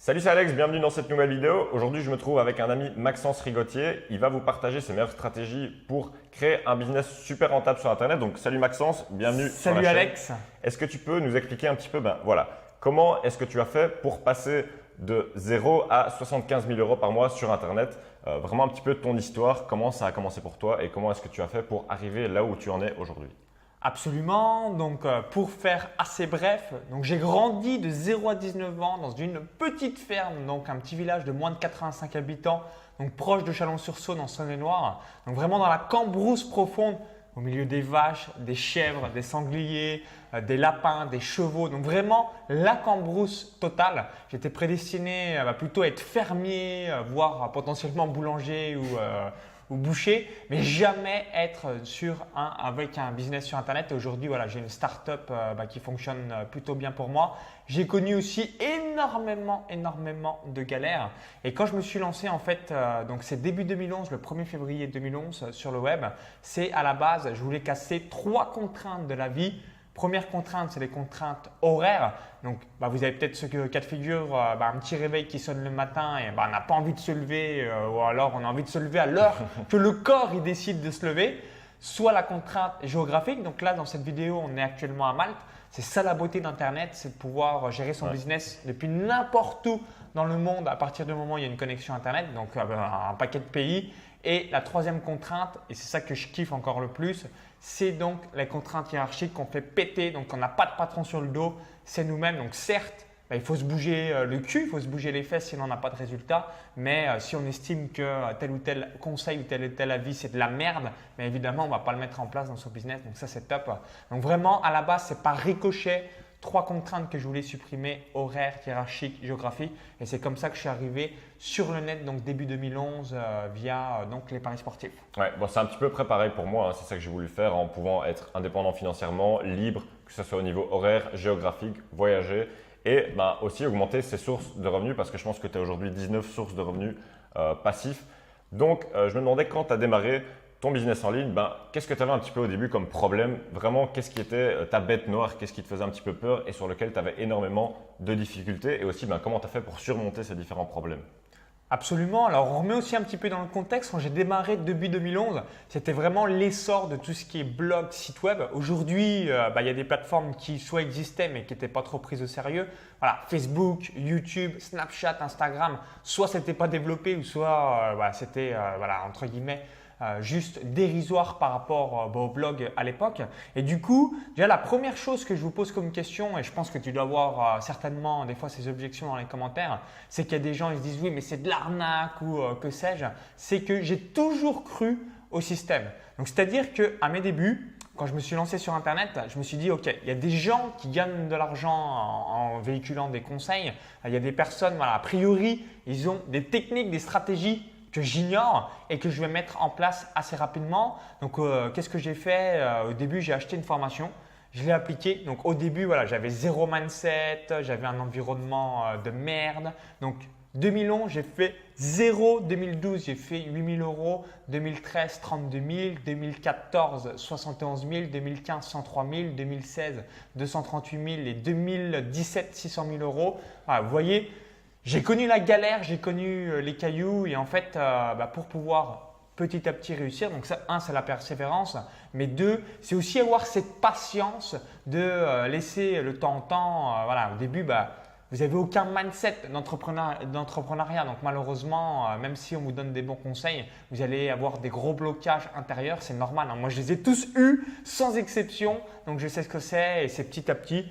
Salut, c'est Alex, bienvenue dans cette nouvelle vidéo. Aujourd'hui, je me trouve avec un ami, Maxence Rigotier. Il va vous partager ses meilleures stratégies pour créer un business super rentable sur Internet. Donc, salut Maxence, bienvenue sur la chaîne. Salut Alex. Est-ce que tu peux nous expliquer un petit peu, comment est-ce que tu as fait pour passer de 0 à 75 000 € par mois sur Internet? Vraiment un petit peu ton histoire, comment ça a commencé pour toi et comment est-ce que tu as fait pour arriver là où tu en es aujourd'hui? Absolument. Donc, pour faire assez bref, j'ai grandi de 0 à 19 ans dans une petite ferme, donc un petit village de moins de 85 habitants, donc proche de Chalon-sur-Saône en Saône-et-Loire. Donc vraiment dans la cambrousse profonde, au milieu des vaches, des chèvres, des sangliers, des lapins, des chevaux. Donc vraiment la cambrousse totale. J'étais prédestiné plutôt à être fermier, voire potentiellement boulanger ou boucher, mais jamais être avec un business sur Internet. Et aujourd'hui, voilà, j'ai une start-up qui fonctionne plutôt bien pour moi. J'ai connu aussi énormément de galères. Et quand je me suis lancé, en fait, donc c'est début 2011, le 1er février 2011 sur le web, c'est à la base, je voulais casser 3 contraintes de la vie. Première contrainte, c'est les contraintes horaires. Donc, vous avez peut-être ce cas de figure, un petit réveil qui sonne le matin et on n'a pas envie de se lever ou alors on a envie de se lever à l'heure que le corps il décide de se lever. Soit la contrainte géographique. Donc là, dans cette vidéo, on est actuellement à Malte. C'est ça la beauté d'Internet, c'est de pouvoir gérer son business depuis n'importe où dans le monde à partir du moment où il y a une connexion Internet. Donc, un paquet de pays. Et la troisième contrainte, et c'est ça que je kiffe encore le plus, c'est donc les contraintes hiérarchiques qu'on fait péter. Donc, on n'a pas de patron sur le dos, c'est nous-mêmes. Donc, certes, il faut se bouger le cul, il faut se bouger les fesses sinon on n'a pas de résultat. Mais si on estime que tel ou tel conseil ou tel avis, c'est de la merde, mais évidemment, on ne va pas le mettre en place dans son business. Donc, ça, c'est top. Donc, vraiment, à la base, c'est par ricochet. 3 contraintes que je voulais supprimer, horaire, hiérarchique, géographique. Et c'est comme ça que je suis arrivé sur le net, donc début 2011, via les paris sportifs. Ouais, c'est un petit peu préparé pour moi, hein. C'est ça que j'ai voulu faire en pouvant être indépendant financièrement, libre, que ce soit au niveau horaire, géographique, voyager et aussi augmenter ses sources de revenus parce que je pense que tu as aujourd'hui 19 sources de revenus passifs. Donc, je me demandais quand tu as démarré ton business en ligne, qu'est-ce que tu avais un petit peu au début comme problème? Vraiment, qu'est-ce qui était ta bête noire? Qu'est-ce qui te faisait un petit peu peur et sur lequel tu avais énormément de difficultés? Et aussi, comment tu as fait pour surmonter ces différents problèmes? Absolument. Alors, on remet aussi un petit peu dans le contexte. Quand j'ai démarré début 2011, c'était vraiment l'essor de tout ce qui est blog, site web. Aujourd'hui, il y a des plateformes qui soit existaient mais qui n'étaient pas trop prises au sérieux. Voilà, Facebook, YouTube, Snapchat, Instagram, soit ce n'était pas développé ou soit c'était entre guillemets juste dérisoire par rapport au blog à l'époque. Et du coup, déjà la première chose que je vous pose comme question, et je pense que tu dois avoir certainement des fois ces objections dans les commentaires, c'est qu'il y a des gens qui se disent oui mais c'est de l'arnaque ou que sais-je, c'est que j'ai toujours cru au système. Donc c'est-à-dire qu'à mes débuts, quand je me suis lancé sur Internet, je me suis dit ok, il y a des gens qui gagnent de l'argent en véhiculant des conseils, il y a des personnes, a priori, ils ont des techniques, des stratégies que j'ignore et que je vais mettre en place assez rapidement. Donc, qu'est-ce que j'ai fait? Au début, j'ai acheté une formation, je l'ai appliquée. Donc, au début, j'avais zéro mindset, j'avais un environnement de merde. Donc, 2011, j'ai fait 0. 2012, j'ai fait 8 000 €. 2013, 32 000. 2014, 71 000. 2015, 103 000. 2016, 238 000. Et 2017, 600 000 €. Voilà, vous voyez, j'ai connu la galère, j'ai connu les cailloux et en fait, pour pouvoir petit à petit réussir, donc ça, c'est la persévérance, mais 2, c'est aussi avoir cette patience de laisser le temps au temps. Au début, vous n'avez aucun mindset d'entrepreneuriat, donc malheureusement, même si on vous donne des bons conseils, vous allez avoir des gros blocages intérieurs, c'est normal, hein. Moi, je les ai tous eus sans exception, donc je sais ce que c'est et c'est petit à petit,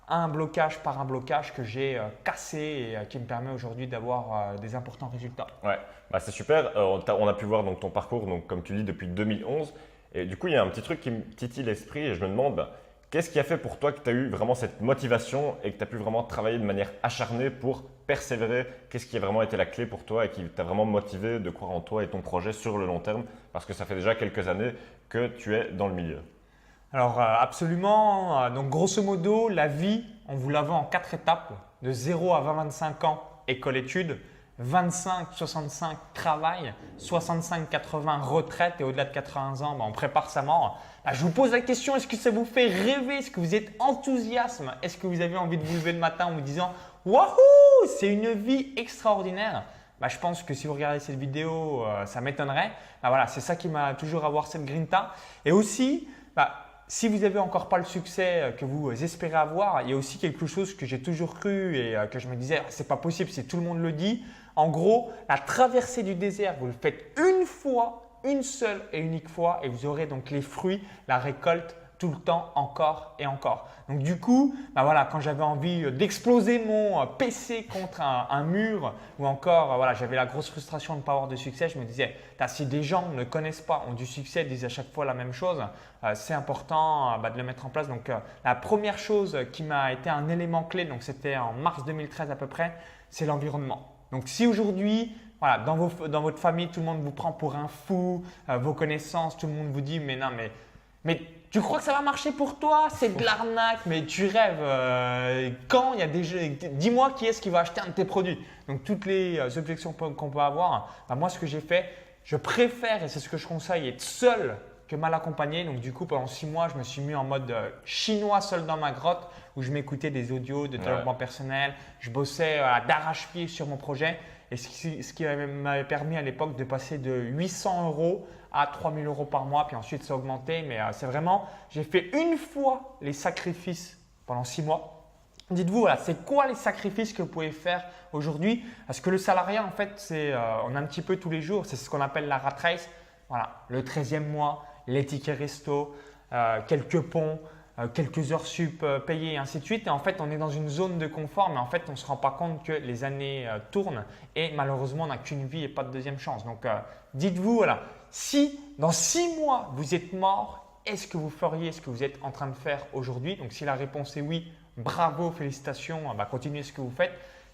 un blocage par un blocage que j'ai cassé et qui me permet aujourd'hui d'avoir des importants résultats. Ouais, c'est super. On a pu voir donc, ton parcours, donc, comme tu dis, depuis 2011. Et du coup, il y a un petit truc qui me titille l'esprit et je me demande qu'est-ce qui a fait pour toi que tu as eu vraiment cette motivation et que tu as pu vraiment travailler de manière acharnée pour persévérer? Qu'est-ce qui a vraiment été la clé pour toi et qui t'a vraiment motivé de croire en toi et ton projet sur le long terme? Parce que ça fait déjà quelques années que tu es dans le milieu. Alors absolument, donc grosso modo, la vie, on vous la vend en 4 étapes, de 0 à 20-25 ans, école-études, 25-65 travail, 65-80 retraite et au-delà de 80 ans, on prépare sa mort. Je vous pose la question, est-ce que ça vous fait rêver? Est-ce que vous êtes enthousiaste? Est-ce que vous avez envie de vous lever le matin en vous disant Wahoo! C'est une vie extraordinaire. Bah, je pense que si vous regardez cette vidéo, ça m'étonnerait. Bah, voilà, c'est ça qui m'a toujours avoir cette grinta. Et aussi, bah, si vous n'avez encore pas le succès que vous espérez avoir, il y a aussi quelque chose que j'ai toujours cru et que je me disais, ah, c'est pas possible si tout le monde le dit. En gros, la traversée du désert, vous le faites une fois, une seule et unique fois et vous aurez donc les fruits, la récolte tout le temps, encore et encore. Donc du coup, bah voilà, quand j'avais envie d'exploser mon PC contre un mur ou encore voilà, j'avais la grosse frustration de ne pas avoir de succès, je me disais, si des gens ne connaissent pas, ont du succès, disent à chaque fois la même chose, c'est important de le mettre en place. Donc la première chose qui m'a été un élément clé, donc c'était en mars 2013 à peu près, c'est l'environnement. Donc si aujourd'hui, voilà, dans votre famille, tout le monde vous prend pour un fou, vos connaissances, tout le monde vous dit mais non, mais tu crois que ça va marcher pour toi? C'est de l'arnaque, mais tu rêves. Quand il y a des jeux, dis-moi qui est-ce qui va acheter un de tes produits. Donc toutes les objections qu'on peut avoir, bah, moi ce que j'ai fait, je préfère, et c'est ce que je conseille, être seul que mal accompagné. Donc du coup, pendant 6 mois, je me suis mis en mode chinois seul dans ma grotte où je m'écoutais des audios de développement personnel. Je bossais d'arrache-pied sur mon projet. Et ce qui m'avait permis à l'époque de passer de 800 € à 3000 € par mois. Puis ensuite, ça a augmenté. Mais c'est vraiment, j'ai fait une fois les sacrifices pendant 6 mois. Dites-vous, voilà, c'est quoi les sacrifices que vous pouvez faire aujourd'hui? Parce que le salariat, en fait, on a un petit peu tous les jours. C'est ce qu'on appelle la rat race. Voilà, le 13e mois, les tickets resto, quelques ponts, quelques heures sup payées et ainsi de suite. Et en fait, on est dans une zone de confort, mais en fait, on ne se rend pas compte que les années tournent et malheureusement, on n'a qu'une vie et pas de deuxième chance. Donc, dites-vous, voilà, si dans 6 mois, vous êtes mort, est-ce que vous feriez ce que vous êtes en train de faire aujourd'hui? Donc, si la réponse est oui, bravo, félicitations, continuez ce que vous faites.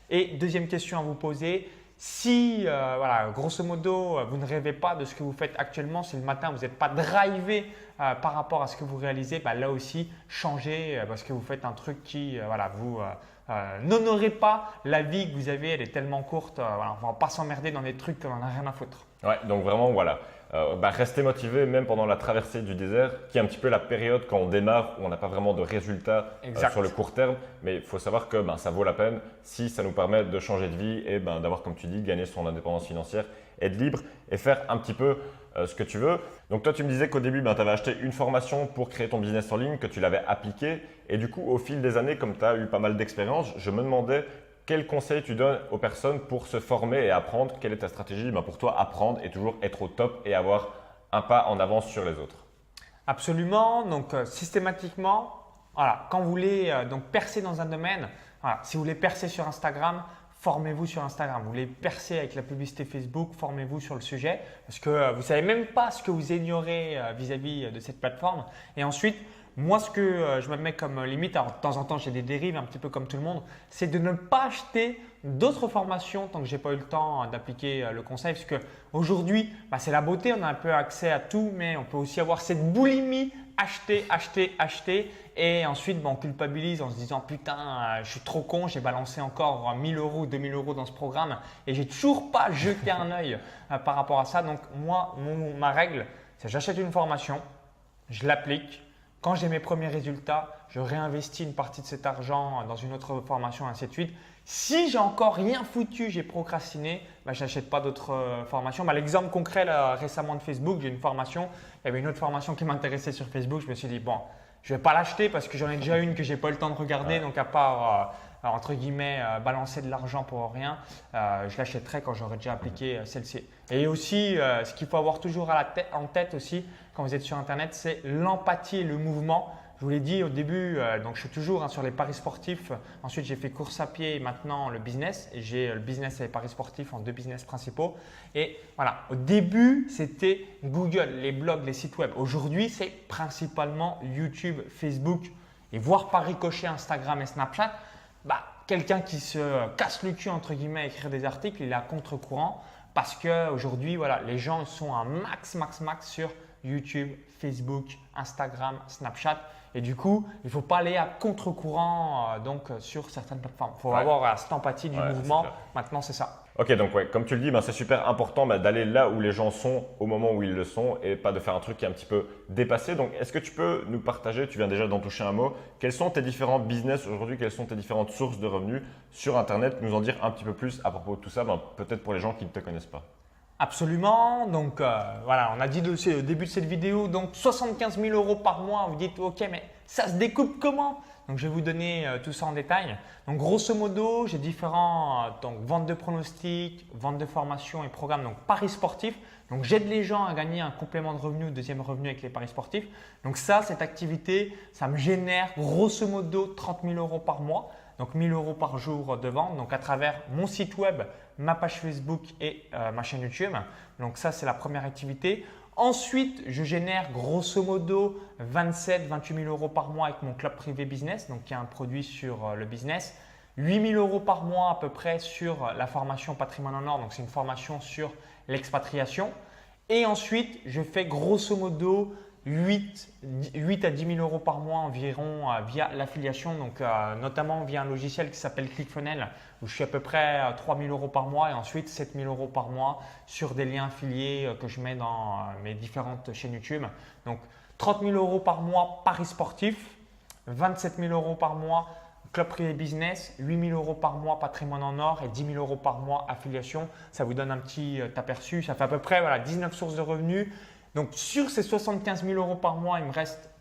Et deuxième question à vous poser, si, voilà, grosso modo, vous ne rêvez pas de ce que vous faites actuellement, si le matin vous n'êtes pas drivé par rapport à ce que vous réalisez, là aussi, changez parce que vous faites un truc qui, voilà, vous n'honorez pas la vie que vous avez, elle est tellement courte, voilà, on ne va pas s'emmerder dans des trucs qu'on n'en a rien à foutre. Ouais, donc vraiment, voilà. Rester motivé même pendant la traversée du désert, qui est un petit peu la période quand on démarre où on n'a pas vraiment de résultats sur le court terme. Mais il faut savoir que ça vaut la peine si ça nous permet de changer de vie et d'avoir, comme tu dis, gagné son indépendance financière, être libre et faire un petit peu ce que tu veux. Donc toi, tu me disais qu'au début, tu avais acheté une formation pour créer ton business en ligne, que tu l'avais appliqué. Et du coup, au fil des années, comme tu as eu pas mal d'expérience, je me demandais quels conseils tu donnes aux personnes pour se former et apprendre? Quelle est ta stratégie pour toi apprendre et toujours être au top et avoir un pas en avance sur les autres? Absolument. Donc, systématiquement, voilà, quand vous voulez donc percer dans un domaine, voilà, si vous voulez percer sur Instagram, formez-vous sur Instagram. Vous voulez percer avec la publicité Facebook, formez-vous sur le sujet parce que vous ne savez même pas ce que vous ignorez vis-à-vis de cette plateforme. Et ensuite, moi, ce que je me mets comme limite, alors de temps en temps, j'ai des dérives un petit peu comme tout le monde, c'est de ne pas acheter d'autres formations tant que je n'ai pas eu le temps d'appliquer le conseil. Parce qu'aujourd'hui, c'est la beauté, on a un peu accès à tout, mais on peut aussi avoir cette boulimie, acheter, acheter, acheter. Et ensuite, on culpabilise en se disant « Putain, je suis trop con, j'ai balancé encore 1000 €, 2000 € dans ce programme et j'ai toujours pas jeté un œil par rapport à ça. » Donc moi, ma règle, c'est j'achète une formation, je l'applique. Quand j'ai mes premiers résultats, je réinvestis une partie de cet argent dans une autre formation, ainsi de suite. Si j'ai encore rien foutu, j'ai procrastiné, je n'achète pas d'autres formations. L'exemple concret là, récemment de Facebook, j'ai une formation. Il y avait une autre formation qui m'intéressait sur Facebook. Je me suis dit, bon, je ne vais pas l'acheter parce que j'en ai déjà une que je n'ai pas eu le temps de regarder. Donc, à part, entre guillemets, balancer de l'argent pour rien, je l'achèterai quand j'aurai déjà appliqué celle-ci. Et aussi, ce qu'il faut avoir toujours en tête aussi quand vous êtes sur Internet, c'est l'empathie et le mouvement. Je vous l'ai dit au début, donc je suis toujours sur les paris sportifs. Ensuite, j'ai fait course à pied et maintenant le business. Et j'ai le business et les paris sportifs en 2 business principaux. Et voilà, au début, c'était Google, les blogs, les sites web. Aujourd'hui, c'est principalement YouTube, Facebook et voire par ricochet Instagram et Snapchat. Quelqu'un qui se casse le cul entre guillemets à écrire des articles, il est à contre-courant parce qu'aujourd'hui, voilà, les gens sont un max sur YouTube, Facebook, Instagram, Snapchat. Et du coup, il ne faut pas aller à contre-courant sur certaines plateformes. Il faut avoir cette empathie du mouvement. Maintenant, c'est ça. Ok, donc comme tu le dis, c'est super important d'aller là où les gens sont au moment où ils le sont et pas de faire un truc qui est un petit peu dépassé. Donc, est-ce que tu peux nous partager, tu viens déjà d'en toucher un mot, quels sont tes différents business aujourd'hui, quelles sont tes différentes sources de revenus sur Internet, nous en dire un petit peu plus à propos de tout ça, peut-être pour les gens qui ne te connaissent pas. Absolument. Donc voilà, on a dit au début de cette vidéo, donc 75 000 euros par mois. Vous dites, ok, mais ça se découpe comment? Donc je vais vous donner tout ça en détail. Donc grosso modo, j'ai différents vente de pronostics, vente de formation et programmes, donc paris sportifs. Donc j'aide les gens à gagner un complément de revenu, deuxième revenu avec les paris sportifs. Donc ça, cette activité, ça me génère grosso modo 30 000 euros par mois. Donc 1 000 euros par jour de vente, donc à travers mon site web, ma page Facebook et ma chaîne YouTube. Donc ça, c'est la première activité. Ensuite, je génère grosso modo 27-28 000 euros par mois avec mon club privé business, donc qui est un produit sur le business. 8 000 euros par mois à peu près sur la formation Patrimoine en Or, donc c'est une formation sur l'expatriation. Et ensuite, je fais grosso modo 8 à 10 000 euros par mois environ via l'affiliation, donc notamment via un logiciel qui s'appelle ClickFunnels où je suis à peu près 3 000 euros par mois et ensuite 7 000 euros par mois sur des liens affiliés que je mets dans mes différentes chaînes YouTube. Donc 30 000 euros par mois paris sportifs, 27 000 euros par mois club privé business, 8 000 euros par mois patrimoine en or et 10 000 euros par mois affiliation. Ça vous donne un petit aperçu. Ça fait à peu près 19 sources de revenus. Donc, sur ces 75 000 euros par mois, il me reste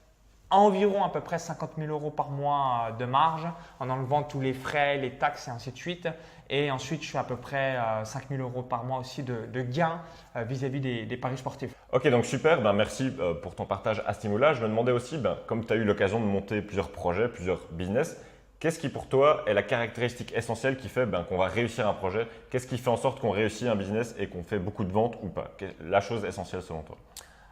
environ à peu près 50 000 euros par mois de marge en enlevant tous les frais, les taxes et ainsi de suite. Et ensuite, je fais à peu près 5 000 euros par mois aussi de gains vis-à-vis des paris sportifs. Ok, donc super. Merci pour ton partage à ce niveau-là. Je me demandais aussi, comme tu as eu l'occasion de monter plusieurs projets, plusieurs business, qu'est-ce qui pour toi est la caractéristique essentielle qui fait qu'on va réussir un projet? Qu'est-ce qui fait en sorte qu'on réussit un business et qu'on fait beaucoup de ventes ou pas? La chose essentielle selon toi?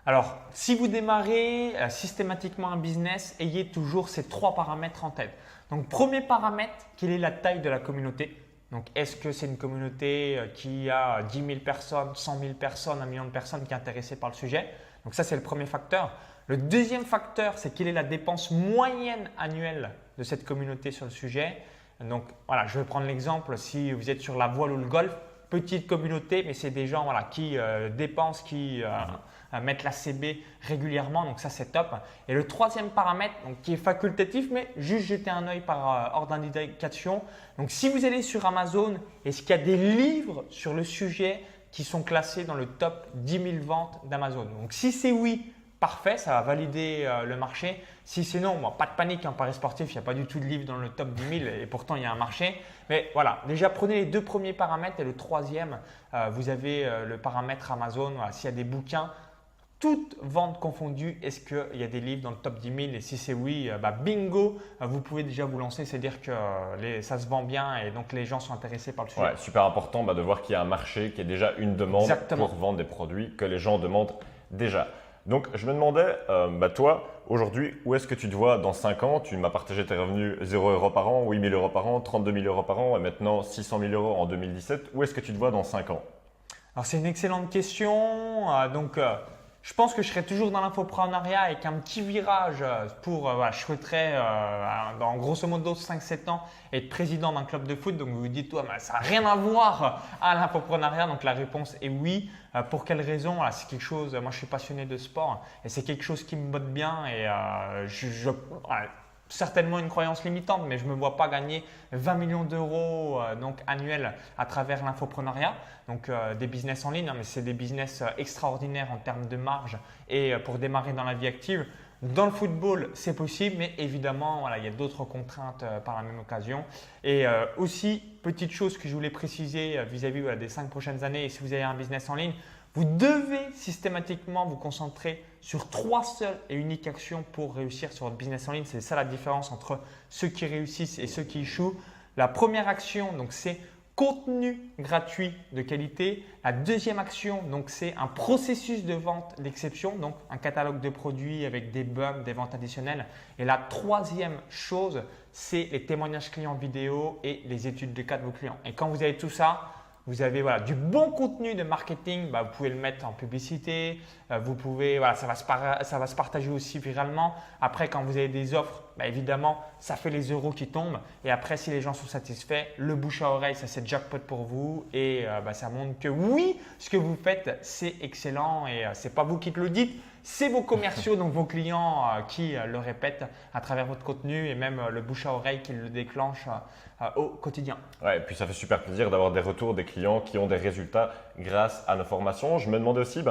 Alors, si vous démarrez systématiquement un business, ayez toujours ces 3 paramètres en tête. Donc, premier paramètre, quelle est la taille de la communauté? Donc, est-ce que c'est une communauté qui a 10 000 personnes, 100 000 personnes, 1 million de personnes qui sont intéressées par le sujet? Donc, ça, c'est le premier facteur. Le deuxième facteur, c'est quelle est la dépense moyenne annuelle de cette communauté sur le sujet. Donc, voilà, je vais prendre l'exemple. Si vous êtes sur la voile ou le golf, petite communauté, mais c'est des gens qui dépensent, qui mettent la CB régulièrement. Donc, ça, c'est top. Et le troisième paramètre, qui est facultatif, mais juste jeter un œil par ordre d'indication. Donc, si vous allez sur Amazon, est-ce qu'il y a des livres sur le sujet qui sont classés dans le top 10 000 ventes d'Amazon? Donc, si c'est oui, parfait, ça va valider le marché. Si c'est non, pas de panique, en paris sportif, il n'y a pas du tout de livre dans le top 10 000 et pourtant il y a un marché. Mais voilà, déjà prenez les 2 premiers paramètres et le troisième, vous avez le paramètre Amazon. Voilà, s'il y a des bouquins, toutes ventes confondues, est-ce qu'il y a des livres dans le top 10 000? Et si c'est oui, bingo, vous pouvez déjà vous lancer, c'est-à-dire que ça se vend bien et donc les gens sont intéressés par le sujet. Ouais, super important de voir qu'il y a un marché, qu'il y a déjà une demande Exactement. pour vendre des produits que les gens demandent déjà. Donc, je me demandais, toi, aujourd'hui, où est-ce que tu te vois dans 5 ans? Tu m'as partagé tes revenus 0 euros par an, 8 000 euros par an, 32 000 euros par an et maintenant 600 000 euros en 2017. Où est-ce que tu te vois dans 5 ans? Alors, c'est une excellente question. Je pense que je serai toujours dans l'infoprenariat avec un petit virage je souhaiterais dans grosso modo 5-7 ans être président d'un club de foot. Donc vous vous dites, ça n'a rien à voir à l'infoprenariat. Donc la réponse est oui. Pour quelle raison? C'est quelque chose, moi je suis passionné de sport et c'est quelque chose qui me botte bien et certainement une croyance limitante, mais je ne me vois pas gagner 20 millions d'euros annuels à travers l'infoprenariat. Donc des business en ligne, mais c'est des business extraordinaires en termes de marge et pour démarrer dans la vie active. Dans le football, c'est possible, mais évidemment, il y a d'autres contraintes par la même occasion. Et aussi, petite chose que je voulais préciser vis-à-vis des 5 prochaines années, et si vous avez un business en ligne, vous devez systématiquement vous concentrer sur 3 seules et uniques actions pour réussir sur votre business en ligne. C'est ça la différence entre ceux qui réussissent et ceux qui échouent. La première action, c'est contenu gratuit de qualité. La deuxième action, c'est un processus de vente d'exception, donc un catalogue de produits avec des bugs, des ventes additionnelles. Et la troisième chose, c'est les témoignages clients vidéo et les études de cas de vos clients. Et quand vous avez tout ça, vous avez voilà, du bon contenu de marketing, vous pouvez le mettre en publicité, vous pouvez, voilà, ça va se partager aussi viralement. Après, quand vous avez des offres, évidemment, ça fait les euros qui tombent. Et après, si les gens sont satisfaits, le bouche à oreille, ça c'est jackpot pour vous. Et ça montre que oui, ce que vous faites, c'est excellent. Et ce n'est pas vous qui le dites, c'est vos commerciaux, donc vos clients qui le répètent à travers votre contenu et même le bouche à oreille qui le déclenche au quotidien. Ouais, et puis ça fait super plaisir d'avoir des retours des clients qui ont des résultats grâce à nos formations. Je me demandais aussi,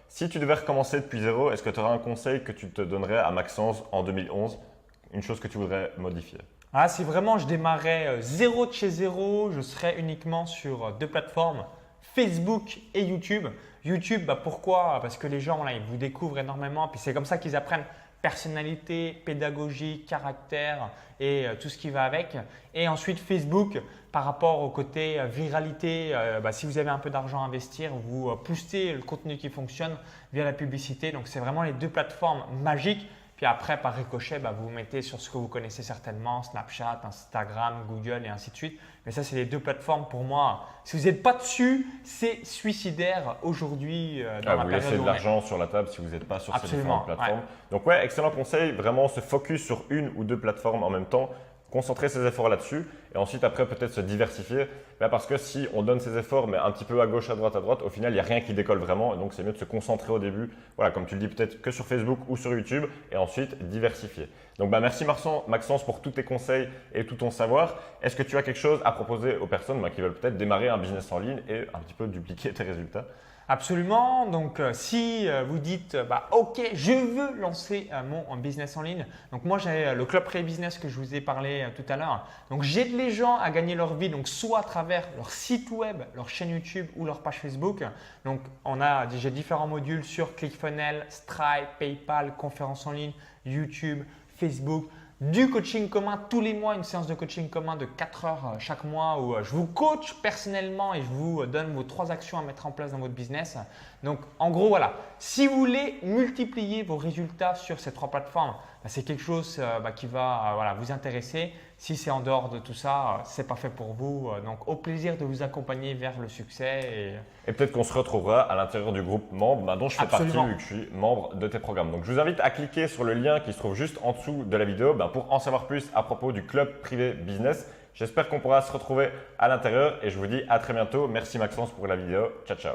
si tu devais recommencer depuis zéro, est-ce que tu aurais un conseil que tu te donnerais à Maxence en 2011, une chose que tu voudrais modifier? Si vraiment je démarrais zéro de chez zéro, je serais uniquement sur deux plateformes, Facebook et YouTube. YouTube, pourquoi? Parce que les gens, ils vous découvrent énormément. Puis c'est comme ça qu'ils apprennent personnalité, pédagogie, caractère et tout ce qui va avec. Et ensuite Facebook, par rapport au côté viralité, si vous avez un peu d'argent à investir, vous poussez le contenu qui fonctionne via la publicité. Donc c'est vraiment les deux plateformes magiques. Puis après, par ricochet, vous vous mettez sur ce que vous connaissez certainement, Snapchat, Instagram, Google et ainsi de suite. Mais ça, c'est les deux plateformes pour moi. Si vous n'êtes pas dessus, c'est suicidaire aujourd'hui dans la vous période laissez où de on est. l'argent sur la table si vous n'êtes pas sur ces Absolument, différentes plateformes. Donc ouais, excellent conseil, vraiment se focus sur une ou deux plateformes en même temps, concentrer ses efforts là-dessus et ensuite après peut-être se diversifier. Parce que si on donne ses efforts mais un petit peu à gauche, à droite, au final il n'y a rien qui décolle vraiment et donc c'est mieux de se concentrer au début, voilà, comme tu le dis peut-être que sur Facebook ou sur YouTube et ensuite diversifier. Donc merci Maxence pour tous tes conseils et tout ton savoir. Est-ce que tu as quelque chose à proposer aux personnes qui veulent peut-être démarrer un business en ligne et un petit peu dupliquer tes résultats? Absolument. Donc, si vous dites OK, je veux lancer mon business en ligne. Donc, moi, j'ai le Club Pré Business que je vous ai parlé tout à l'heure. Donc, j'aide les gens à gagner leur vie, donc soit à travers leur site web, leur chaîne YouTube ou leur page Facebook. Donc, j'ai différents modules sur ClickFunnels, Stripe, PayPal, conférences en ligne, YouTube, Facebook. Du coaching commun tous les mois, une séance de coaching commun de 4 heures chaque mois où je vous coach personnellement et je vous donne vos 3 actions à mettre en place dans votre business. Donc, en gros, voilà, si vous voulez multiplier vos résultats sur ces 3 plateformes, c'est quelque chose qui va vous intéresser. Si c'est en dehors de tout ça, ce n'est pas fait pour vous. Donc, au plaisir de vous accompagner vers le succès. Et peut-être qu'on se retrouvera à l'intérieur du groupe membre dont je fais partie vu que je suis membre de tes programmes. Donc, je vous invite à cliquer sur le lien qui se trouve juste en dessous de la vidéo pour en savoir plus à propos du Club Privé Business. J'espère qu'on pourra se retrouver à l'intérieur et je vous dis à très bientôt. Merci Maxence pour la vidéo. Ciao, ciao.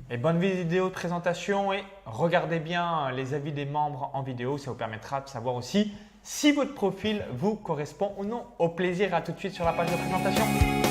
Et bonne vidéo de présentation et regardez bien les avis des membres en vidéo. Ça vous permettra de savoir aussi si votre profil vous correspond ou non. Au plaisir, à tout de suite sur la page de présentation.